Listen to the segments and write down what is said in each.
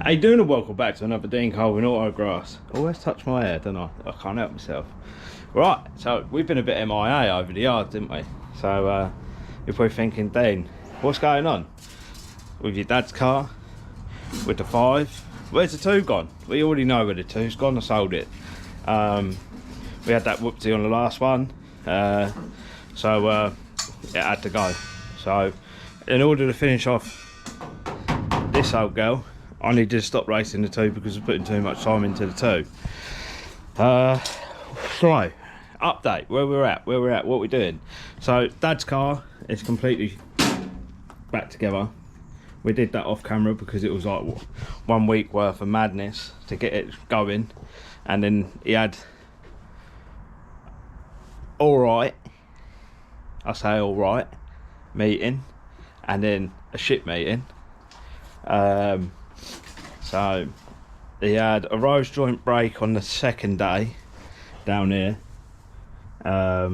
How you doing, and welcome back to another Dean Colvin Autograss. Always touch my hair, don't I can't help myself. Right, so we've been a bit MIA over the yard, didn't we? So you're probably thinking, Dean, what's going on with your dad's car, with the 5? Where's the 2 gone? We already know where the 2's gone. I sold it. We had that whoopsie on the last one, so it had to go. So in order to finish off this old girl, I needed to stop racing the 2 because I was putting too much time into the 2. So, update, where we're at, what we're doing. So, Dad's car is completely back together. We did that off camera because it was like 1 week worth of madness to get it going. And then he had alright, I say alright, meeting, and then a shit meeting. So he had a rose joint break on the 2nd day down here. I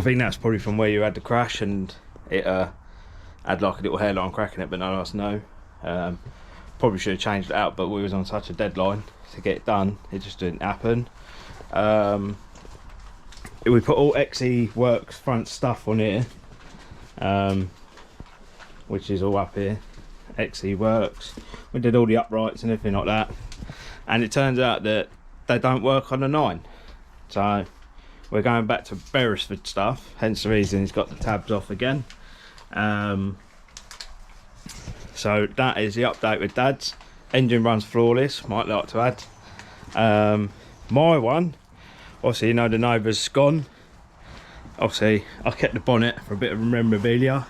think that's probably from where you had the crash, and it had like a little hairline crack in it, but no one else know. Probably should have changed it out, but we was on such a deadline to get it done, it just didn't happen. We put all XE Works front stuff on here, which is all up here. XE Works. We did all the uprights and everything like that, and it turns out that they don't work on the 9, so we're going back to Beresford stuff, hence the reason he's got the tabs off again. So that is the update with Dad's. Engine runs flawless, might like to add. My one, obviously, you know, the Nova's gone. Obviously I kept the bonnet for a bit of memorabilia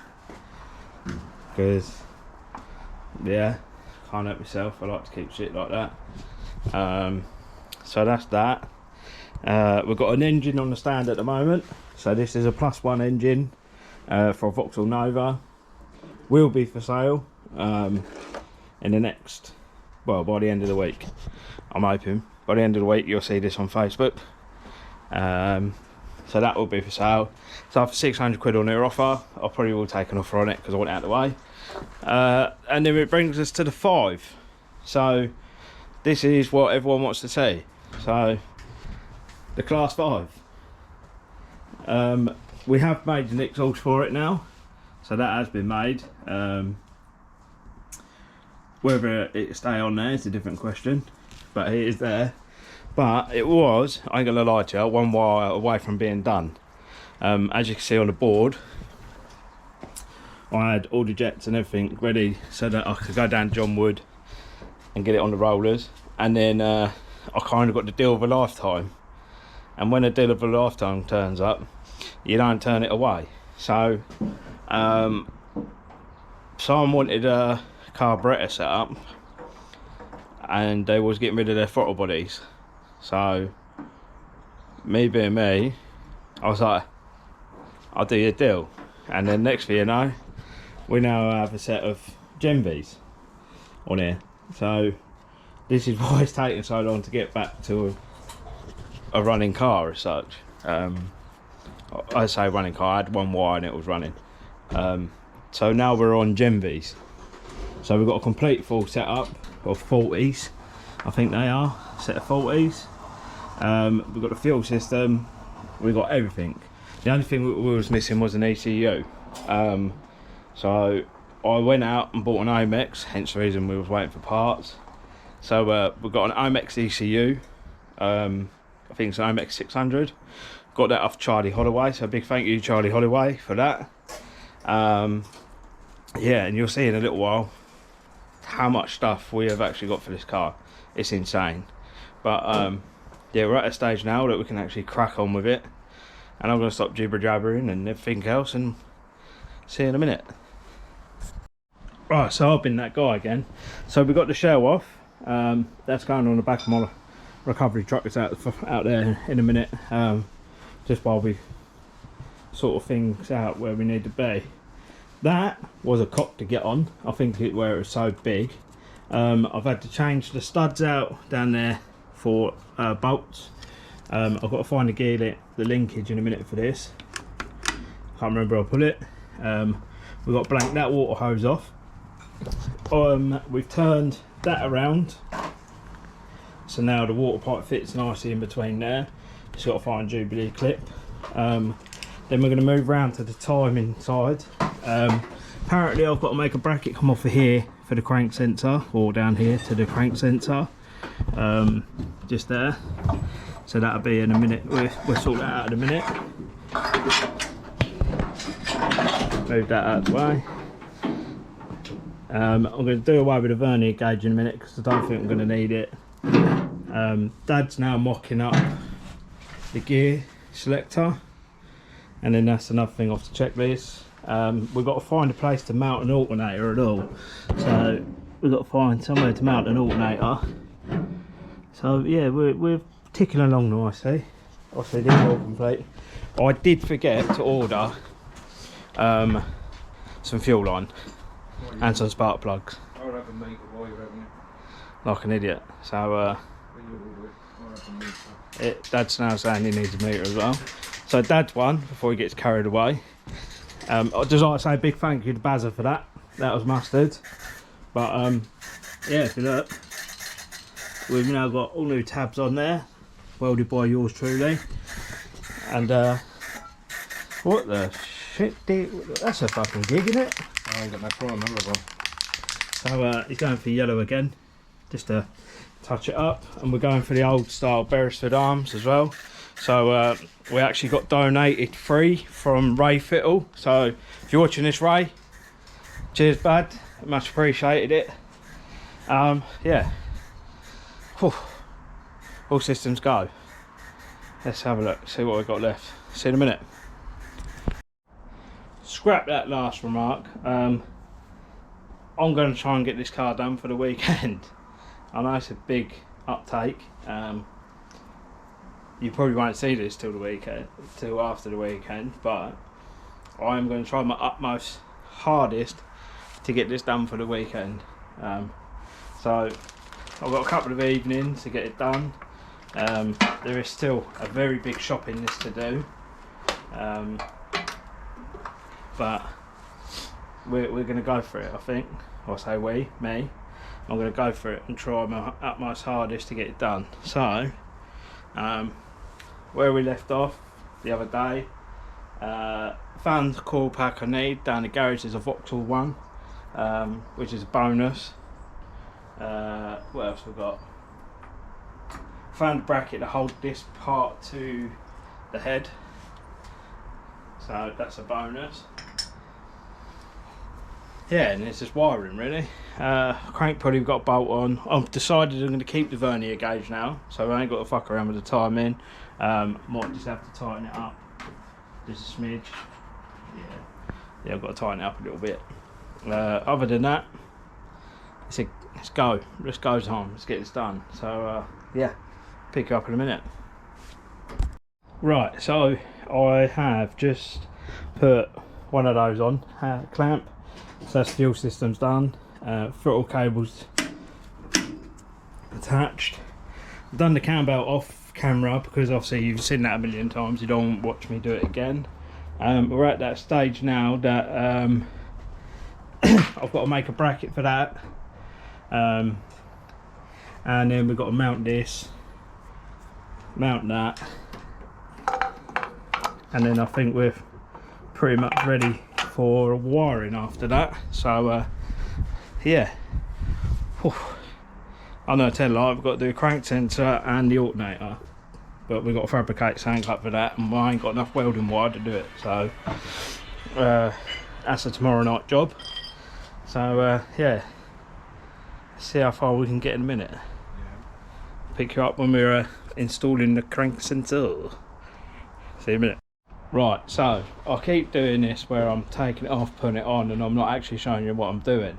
because, yeah, can't help myself, I like to keep shit like that. So that's that. We've got an engine on the stand at the moment, so this is a +1 engine for a Vauxhall Nova. Will be for sale in the next, well, by the end of the week. I'm hoping by the end of the week you'll see this on Facebook. So that will be for sale. So for 600 quid on their offer, I probably will take an offer on it because I want it out of the way. And then it brings us to the 5. So this is what everyone wants to see. So the Class 5. We have made the exhaust for it now, so that has been made. Whether it stay on there is a different question, but it is there. But it was, I ain't gonna lie to you, 1 wire away from being done. As you can see on the board, I had all the jets and everything ready so that I could go down to John Wood and get it on the rollers. And then I kind of got the deal of a lifetime. And when a deal of a lifetime turns up, you don't turn it away. So someone wanted a carburetor set up, and they was getting rid of their throttle bodies. So me being me, I was like, I'll do your deal. And then next thing you know, we now have a set of Genvs on here. So this is why it's taking so long to get back to a running car as such. I say running car, I had 1 wire and it was running. So now we're on Genvs. So we've got a complete full setup of 40s, I think they are, set of 40s. We've got the fuel system, we've got everything. The only thing we was missing was an ECU. So I went out and bought an Omex, hence the reason we was waiting for parts. So we've got an Omex ECU, I think it's an Omex 600. Got that off Charlie Holloway, so big thank you Charlie Holloway for that. Yeah, and you'll see in a little while how much stuff we have actually got for this car. It's insane. But yeah, we're at a stage now that we can actually crack on with it, and I'm going to stop jibber jabbering and everything else and see you in a minute. Right, so I've been that guy again. So we got the shell off. That's going on the back of my recovery truck. It's out there in a minute, just while we sort of things out where we need to be. That was a cock to get on, I think, where it was so big. I've had to change the studs out down there for bolts. I've got to find the linkage in a minute for this. Can't remember I'll pull it. We've got to blank that water hose off. We've turned that around. So now the water pipe fits nicely in between there. Just got to find Jubilee clip. Then we're going to move around to the timing side. Apparently I've got to make a bracket come off of here for the crank sensor, or down here to the crank sensor. Just there. So that'll be in a minute. We'll sort that out in a minute. Move that out of the way. I'm going to do away with the vernier gauge in a minute because I don't think I'm going to need it. Dad's now mocking up the gear selector, and then that's another thing off the checklist. We've got to find a place to mount an alternator at all, so we've got to find somewhere to mount an alternator. So yeah, we're ticking along nicely. Obviously this is all complete. I did forget to order some fuel line and some spark plugs. I'll have a meter while you're having it. Like an idiot. So Dad's now saying he needs a meter as well. So Dad's one before he gets carried away. I'd just like to say a big thank you to Bazza for that. That was mustard. But yeah, if you look, we've now got all new tabs on there, welded by yours truly. And what the shit, dude? That's a fucking gig, isn't it? I ain't got no prime, have I? So he's going for yellow again, just to touch it up. And we're going for the old style Beresford arms as well. So we actually got donated free from Ray Fittle. So if you're watching this, Ray, cheers bud, much appreciated it. Yeah, whew. All systems go. Let's have a look, see what we've got left. See you in a minute. Scrap that last remark. I'm going to try and get this car done for the weekend. I know it's a big uptake. You probably won't see this till the weekend, till after the weekend, but I'm going to try my utmost hardest to get this done for the weekend. So I've got a couple of evenings to get it done. There is still a very big shopping list to do, but we're going to go for it, I think. Or say me. I'm going to go for it and try my utmost hardest to get it done. So where we left off the other day, found the coil pack I need down the garage. There's a Vauxhall one, which is a bonus. What else we got? Found a bracket to hold this part to the head, so that's a bonus. Yeah, and it's just wiring really. Crank pulley we've got a bolt on. I've decided I'm going to keep the vernier gauge now, so I ain't got to fuck around with the timing. Might just have to tighten it up just a smidge. Yeah, I've got to tighten it up a little bit. Other than that, let's go. Let's go time. Let's get this done. So yeah, pick you up in a minute. Right, so I have just put one of those on, clamp. So that's fuel system's done. Throttle cables attached. I've done the cam belt off camera because obviously you've seen that a million times. You don't watch me do it again. We're at that stage now that I've got to make a bracket for that. And then we've got to mount this, mount that, and then I think we're pretty much ready for wiring after that. So yeah, whew. I'm not telling you, I've got to do a crank sensor and the alternator, but we've got to fabricate something up for that, and I ain't got enough welding wire to do it. So that's a tomorrow night job. So yeah, see how far we can get in a minute. Pick you up when we're installing the crank sensor. See you in a minute. Right, so I keep doing this where I'm taking it off, putting it on, and I'm not actually showing you what I'm doing.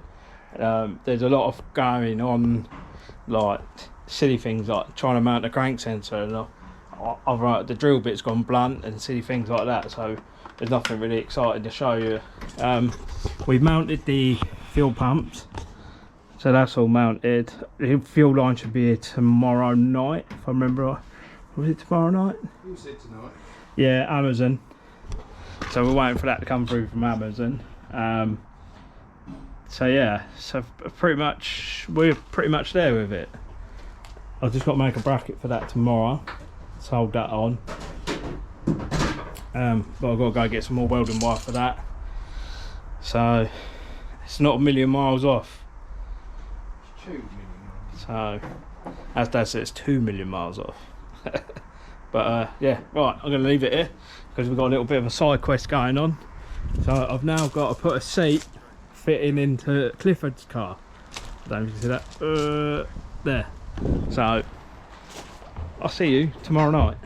There's a lot of going on, like silly things like trying to mount a crank sensor, and the drill bit's gone blunt and silly things like that, so there's nothing really exciting to show you. We've mounted the fuel pumps, so that's all mounted. The fuel line should be here tomorrow night, if I remember right. Was it tomorrow night? You said tonight. Yeah, Amazon. So we're waiting for that to come through from Amazon. So yeah, so pretty much we're pretty much there with it. I've just got to make a bracket for that tomorrow. Sold that on. But I've got to go get some more welding wire for that. So it's not a million miles off. It's 2 million miles. So as Dad said, it's 2 million miles off. But yeah, right, I'm going to leave it here because we've got a little bit of a side quest going on. So I've now got to put a seat fitting into Clifford's car. I don't know if you can see that. There. So I'll see you tomorrow night.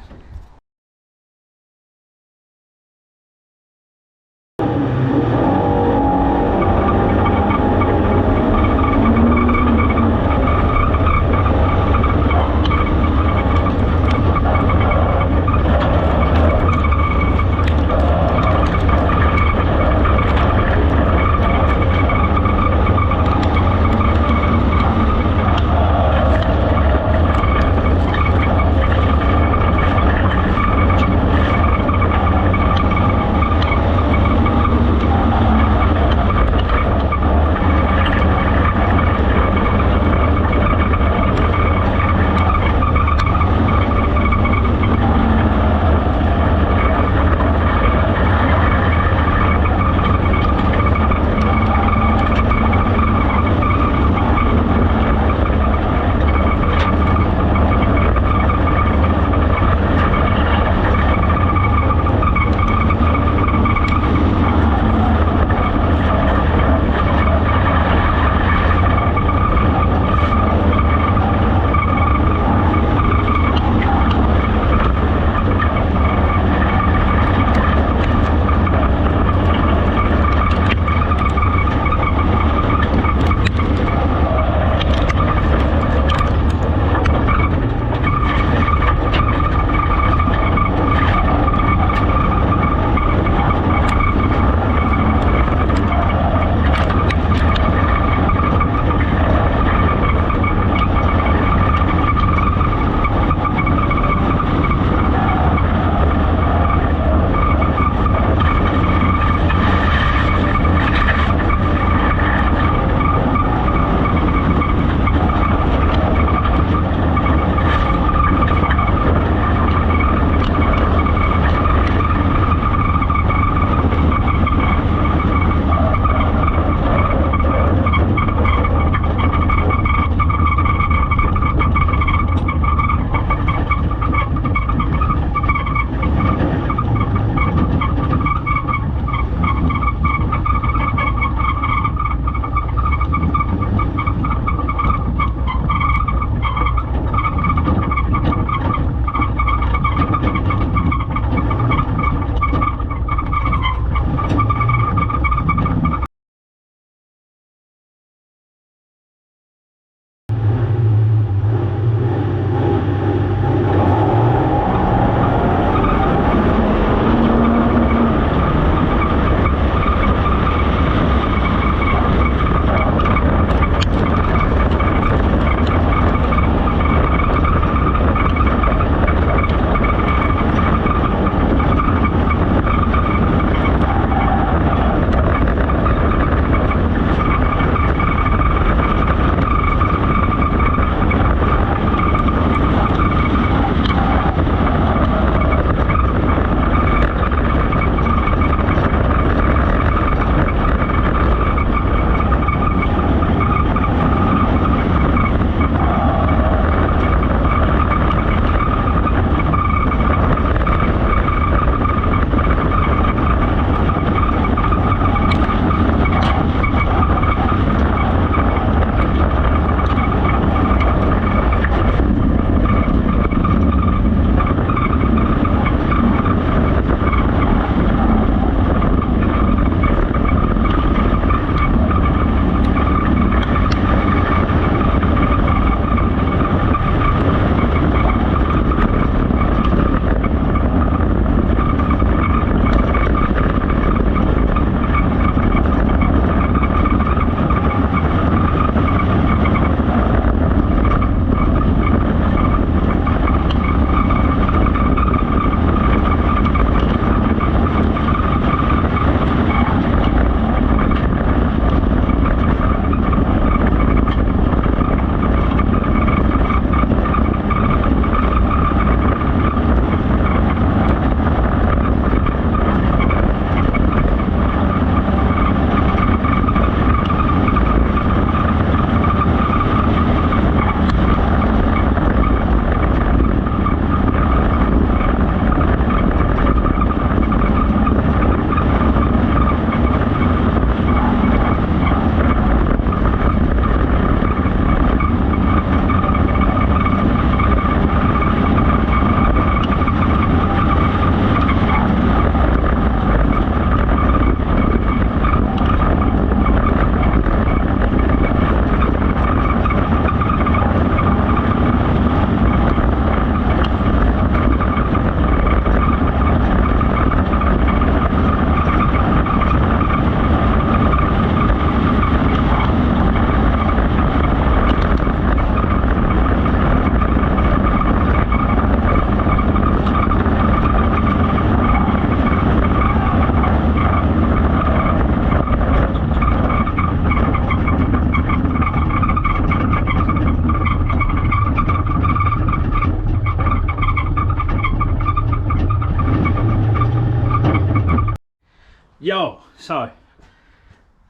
Yo, so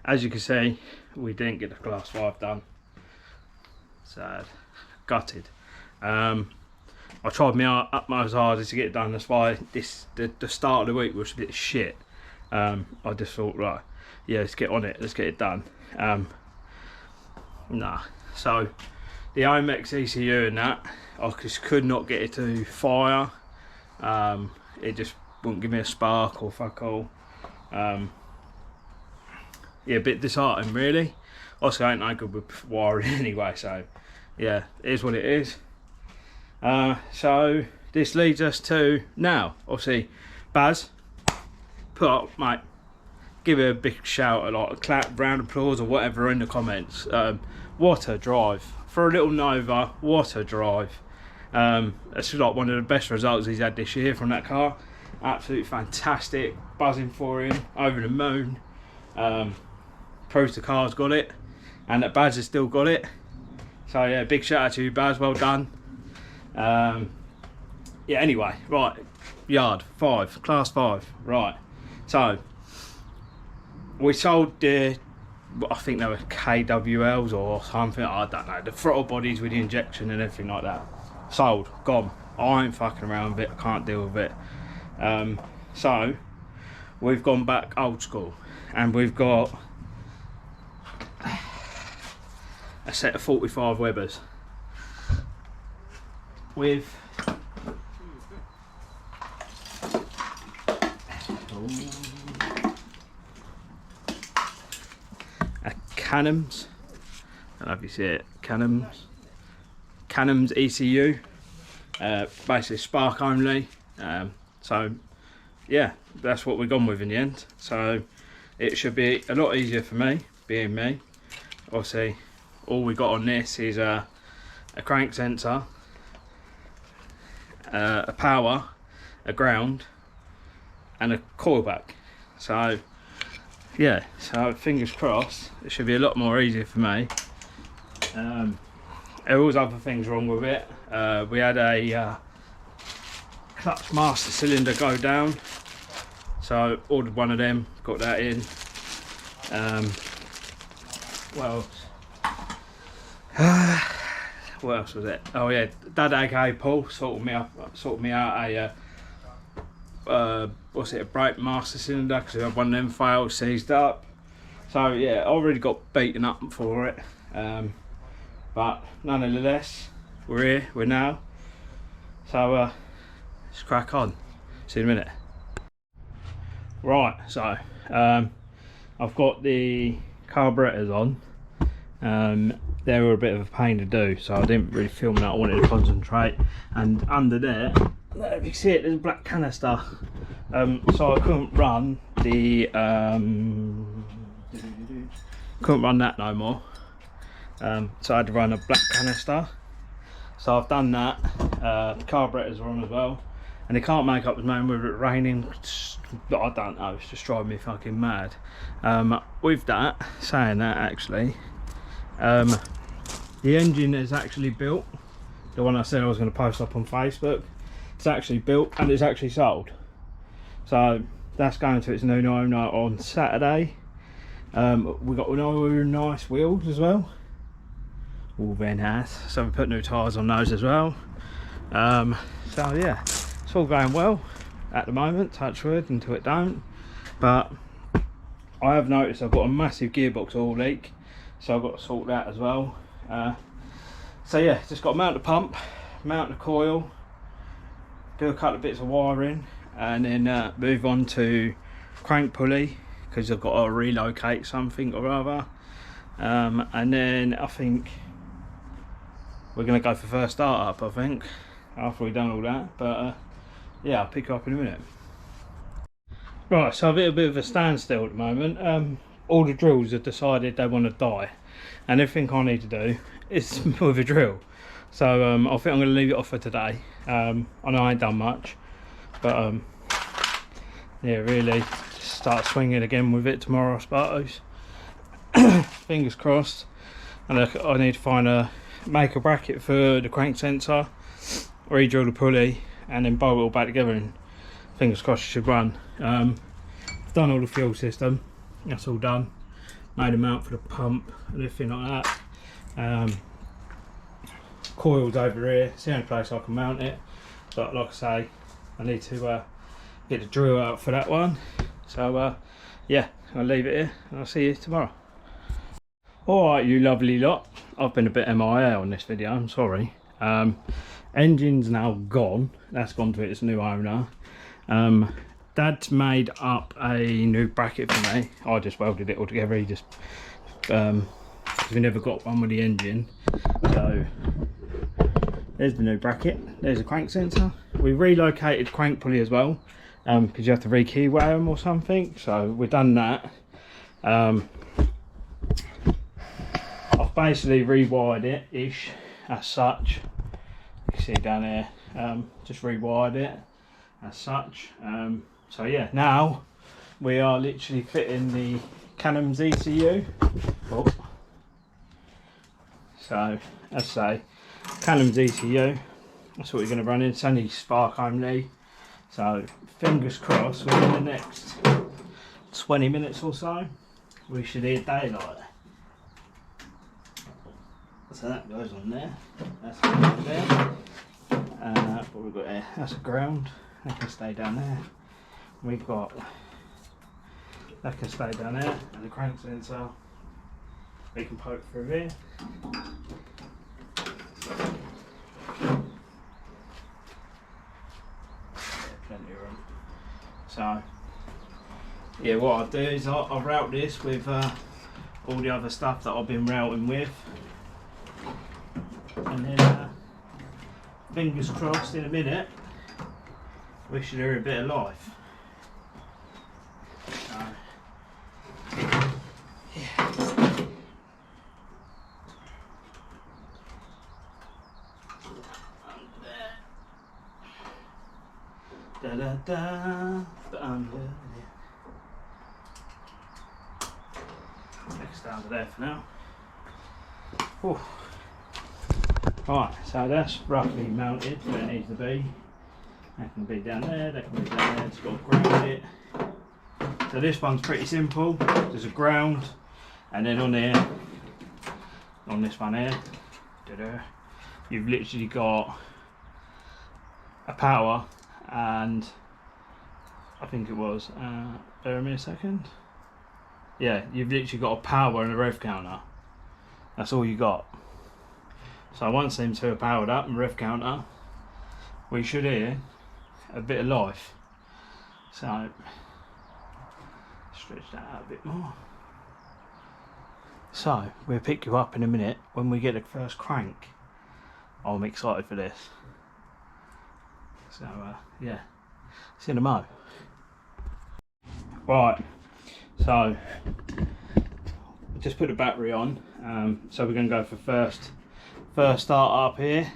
as you can see, we didn't get the class 5 done. Sad, gutted. I tried my utmost hardest to get it done. That's why the start of the week was a bit shit. I just thought, right, yeah, let's get on it, let's get it done. Nah, so the OMX ECU and that, I just could not get it to fire. It just wouldn't give me a spark or fuck all. Yeah, a bit disheartening really. Also, I ain't no good with wiring anyway, so yeah, it is what it is. So this leads us to now, obviously, Baz, put up, mate, give it a big shout, like a clap, round of applause or whatever in the comments. What a drive. For a little Nova, what a drive. It's like one of the best results he's had this year from that car. Absolutely fantastic, buzzing for him, over the moon. Proves the car's got it, and that Baz has still got it. So yeah, big shout out to you, Baz, well done. Yeah, anyway, right, yard 5, class 5, right. So we sold the, I think they were KWLs or something, I don't know, the throttle bodies with the injection and everything like that. Sold, gone. I ain't fucking around with it, I can't deal with it. So we've gone back old school, and we've got a set of 45 Webers with a Canham's, I don't know if you see it, Canham's ECU, basically spark only. So yeah, that's what we've gone with in the end. So it should be a lot easier for me, being me. Obviously, all we got on this is a crank sensor, a power, a ground, and a coil back. So yeah, so fingers crossed, it should be a lot more easier for me. There was other things wrong with it. We had a clutch master cylinder go down, so ordered one of them, got that in. What else was it? Oh yeah, Dad aka Paul sorted me out a what's it, a brake master cylinder, because I had one of them failed, seized up. So yeah, I already got beaten up for it, but nonetheless, we're here, we're now. So let's crack on. See you in a minute. Right, so I've got the carburetors on. They were a bit of a pain to do, so I didn't really film that. I wanted to concentrate. And under there, if you see it, there's a black canister. So I couldn't run the couldn't run that no more. So I had to run a black canister. So I've done that. The carburetors are on as well, and they can't make up the moment with it raining. I don't know, it's just driving me fucking mad. With that, saying that, actually, the engine is actually built. The one I said I was going to post up on Facebook, it's actually built and it's actually sold. So that's going to its new owner on Saturday. We got nice wheels as well, all very nice. So we put new tyres on those as well. So yeah, it's all going well at the moment, touch wood until it don't. But I have noticed I've got a massive gearbox oil leak, so I've got to sort that as well. So yeah, just got to mount the pump, mount the coil, do a couple of bits of wiring, and then move on to crank pulley, because I've got to relocate something or other. And then I think we're going to go for first start up, I think, after we've done all that. But yeah, I'll pick you up in a minute. Right, so I've hit a bit of a standstill at the moment. All the drills have decided they want to die, and everything I need to do is with a drill. So I think I'm going to leave it off for today. I know I ain't done much, but yeah, really start swinging again with it tomorrow, I suppose. Fingers crossed. And I need to find make a bracket for the crank sensor, re-drill the pulley, and then bolt it all back together, and fingers crossed it should run. done all the fuel system. That's all done. Made a mount for the pump and everything like that. Coils over here. It's the only place I can mount it. But like I say, I need to get the drill out for that one. So yeah, I'll leave it here and I'll see you tomorrow. Alright, you lovely lot. I've been a bit MIA on this video, I'm sorry. Engine's now gone. That's gone to its new owner. Dad's made up a new bracket for me. I just welded it all together. He just we never got one with the engine. So there's the new bracket. There's a crank sensor. We relocated crank pulley as well, because you have to re-keyway them or something. So we've done that. I've basically rewired it ish as such. You can see down there, just rewired it as such. So yeah, now we are literally fitting the Canon's ECU. Oh. So as I say, Canon's ECU, that's what we're going to run in. It's only spark only, so fingers crossed within the next 20 minutes or so we should hear daylight. So that goes on there, that's on there, what we've got here, that's a ground, that can stay down there. We've got, that can stay down there, and the crank sensor we can poke through here. Plenty of room. So yeah, what I'll do is I'll route this with all the other stuff that I've been routing with, and then fingers crossed in a minute we should hear a bit of life. So, yeah. Da da da, but under there. Next down to there for now. Whew. Right, so that's roughly mounted where it needs to be. That can be down there, that can be down there, just got to ground it. So this one's pretty simple. There's a ground, and then on there, on this one here, you've literally got a power, and I think it was, bear with me a second. Yeah, you've literally got a power and a rev counter. That's all you got. So once them two are powered up and rev counter, we should hear a bit of life. So stretch that out a bit more. So we'll pick you up in a minute when we get the first crank. I'm excited for this. So yeah, see you in a mo. Right, so just put the battery on. So we're going to go for first start up here.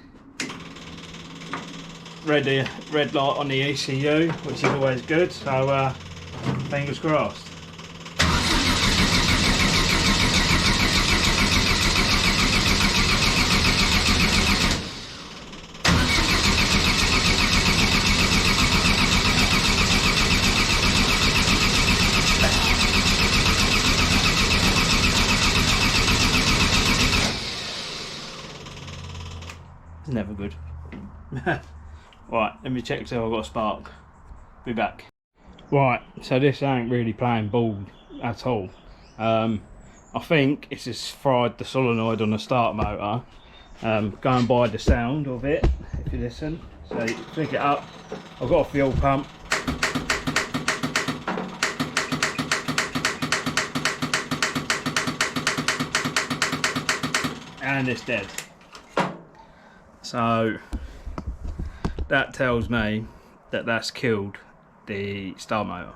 Red light on the ECU, which is always good. So fingers crossed. Never good. Right, let me check till I've got a spark. Be back. Right, so this ain't really playing ball at all. I think it's just fried the solenoid on the start motor. Going by the sound of it, if you listen. So you pick it up. I've got a fuel pump. And it's dead. So that tells me that that's killed the start motor.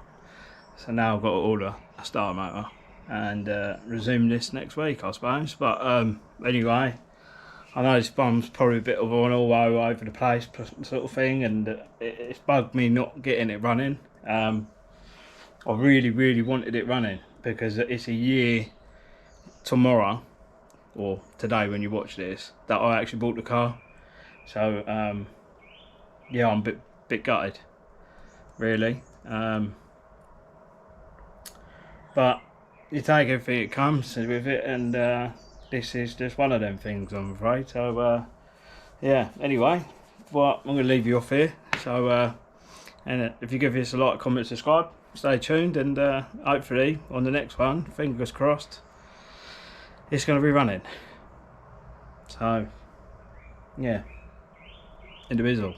So now I've got to order a start motor and resume this next week, I suppose. But anyway, I know this bum's probably a bit of an all over the place sort of thing, and it's bugged me not getting it running. I really wanted it running because it's a year tomorrow, or today when you watch this, that I actually bought the car. So yeah, I'm a bit gutted, really. But you take everything that comes with it, and this is just one of them things, I'm afraid. So yeah, anyway, well, I'm going to leave you off here. So and if you give us a like, comment, subscribe, stay tuned, and hopefully on the next one, fingers crossed, it's going to be running. So yeah, individual.